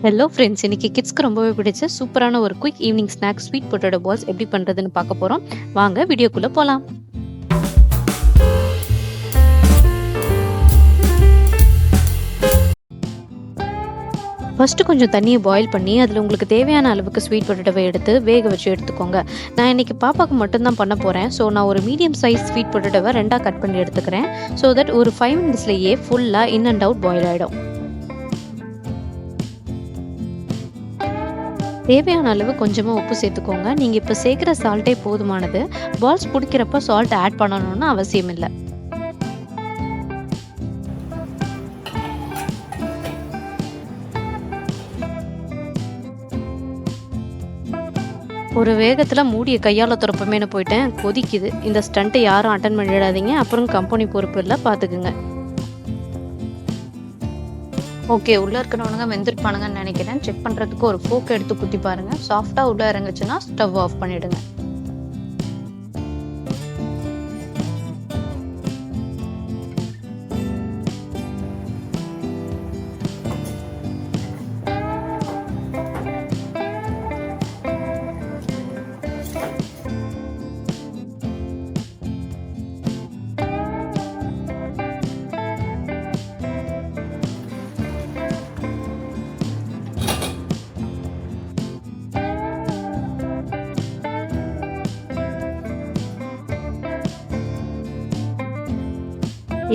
Hello friends, இன்னைக்கு கிட்ஸ்க்கு ரொம்பவே பிடிச்ச சூப்பரான ஒரு quick evening snack sweet potato balls எப்படி பண்ணுறதுன்னு பார்க்க போகிறோம். வாங்க வீடியோக்குள்ளே போகலாம். ஃபஸ்ட்டு கொஞ்சம் தண்ணியை பாயில் பண்ணி அதில் உங்களுக்கு தேவையான அளவுக்கு ஸ்வீட் பொட்டேட்டோவை எடுத்து வேக வச்சு எடுத்துக்கோங்க. நான் இன்றைக்கி பாப்பாவுக்கு மட்டும்தான் பண்ண போகிறேன். ஸோ நான் ஒரு மீடியம் சைஸ் ஸ்வீட் பொட்டேட்டோவை 2ஆக கட் பண்ணி எடுத்துக்கிறேன். ஸோ தட் ஒரு 5 மினிட்ஸ்லேயே ஃபுல்லாக இன் அண்ட் அவுட் பாயில் ஆகிடும். தேவையான அளவு கொஞ்சமாக உப்பு சேர்த்துக்கோங்க. நீங்கள் இப்போ சேர்க்குற சால்ட்டே போதுமானது. பால்ஸ் பிடிக்கிறப்ப சால்ட் ஆட் பண்ணணும்னு அவசியம் இல்லை. ஒரு வேகத்தில் மூடிய கையால் திறப்பமேனு போயிட்டேன். கொதிக்குது. இந்த ஸ்டண்ட்டை யாரும் அட்டன் பண்ணிடாதீங்க, அப்புறம் கம்பெனி பொறுப்பு இல்லை, பார்த்துக்குங்க. ஓகே, உள்ளே இருக்கிறவனுங்க வெந்திருப்பானுங்கன்னு நினைக்கிறேன். செக் பண்ணுறதுக்கு ஒரு ஃபோக் எடுத்து குத்தி பாருங்கள். சாஃப்டாக உள்ளே இறங்குச்சுன்னா ஸ்டவ் ஆஃப் பண்ணிவிடுங்க.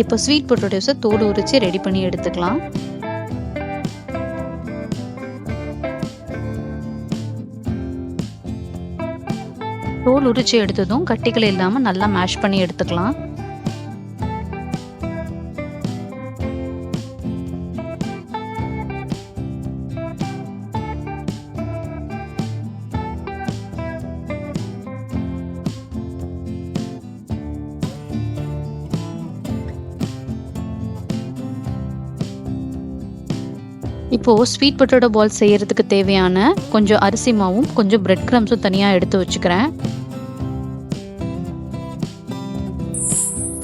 இப்போ ஸ்வீட் பொட்டேட்டோஸை தோல் உரித்து ரெடி பண்ணி எடுத்துக்கலாம். தோல் உரித்து எடுத்ததும் கட்டிகள் இல்லாமல் நல்லா மேஷ் பண்ணி எடுத்துக்கலாம். இப்போது ஸ்வீட் பொட்டேட்டோ பால்ஸ் செய்கிறதுக்கு தேவையான கொஞ்சம் அரிசி மாவும் கொஞ்சம் பிரெட் க்ரம்ஸும் தனியாக எடுத்து வச்சுக்கிறேன்.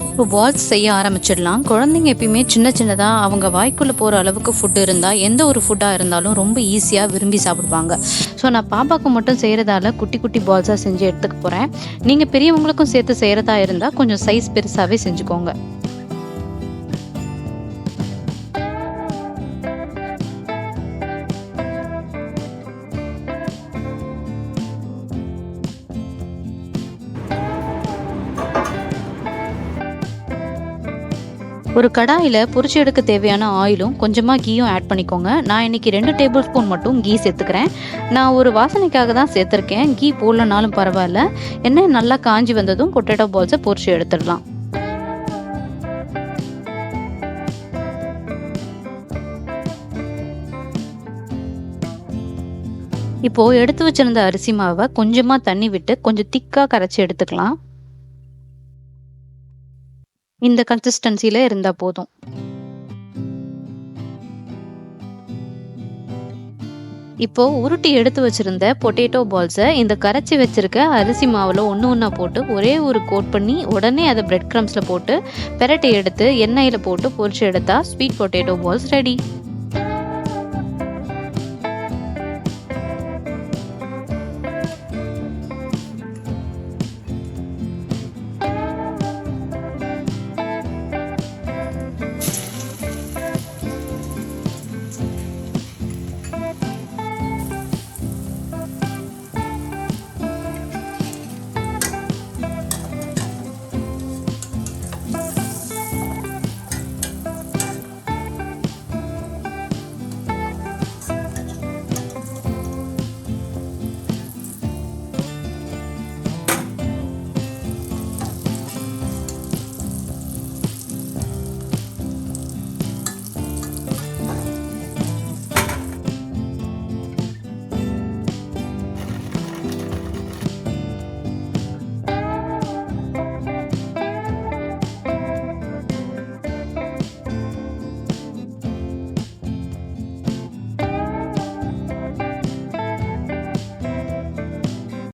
இப்போ பால்ஸ் செய்ய ஆரம்பிச்சிடலாம். குழந்தைங்க எப்பயுமே சின்ன சின்னதாக அவங்க வாய்க்குள்ளே போகிற அளவுக்கு ஃபுட்டு இருந்தால் எந்த ஒரு ஃபுட்டாக இருந்தாலும் ரொம்ப ஈஸியாக விரும்பி சாப்பிடுவாங்க. ஸோ நான் பாப்பாவுக்கு மட்டும் செய்கிறதால குட்டி குட்டி பால்ஸாக செஞ்சு எடுத்துக்க போகிறேன். நீங்கள் பெரியவங்களுக்கும் சேர்த்து செய்கிறதா இருந்தால் கொஞ்சம் சைஸ் பெருசாகவே செஞ்சுக்கோங்க. ஒரு கடாயில் பொரிச்சு எடுக்க தேவையான ஆயிலும் கொஞ்சமாக கீயும் ஆட் பண்ணிக்கோங்க. நான் இன்றைக்கி 2 டேபிள் ஸ்பூன் மட்டும் கீ சேர்த்துக்கிறேன். நான் ஒரு வாசனைக்காக தான் சேர்த்துருக்கேன். கீ போடலனாலும் பரவாயில்ல. எண்ணெய் நல்லா காஞ்சி வந்ததும் பொட்டேட்டோ பால்ஸை பொரிச்சு எடுத்துடலாம். இப்போது எடுத்து வச்சிருந்த அரிசி மாவை கொஞ்சமாக தண்ணி விட்டு கொஞ்சம் திக்காக கரைச்சி எடுத்துக்கலாம். இந்த கன்சிஸ்டன்சியில் இருந்தால் போதும். இப்போது உருட்டி எடுத்து வச்சுருந்த பொட்டேட்டோ பால்ஸை இந்த கரைச்சி வச்சுருக்க அரிசி மாவில் ஒன்றா போட்டு ஒரே ஒரு கோட் பண்ணி உடனே அதை பிரெட் க்ரம்ஸில் போட்டு பெரட்டி எடுத்து எண்ணெயில் போட்டு பொரிச்சு எடுத்தால் ஸ்வீட் பொட்டேட்டோ பால்ஸ் ரெடி.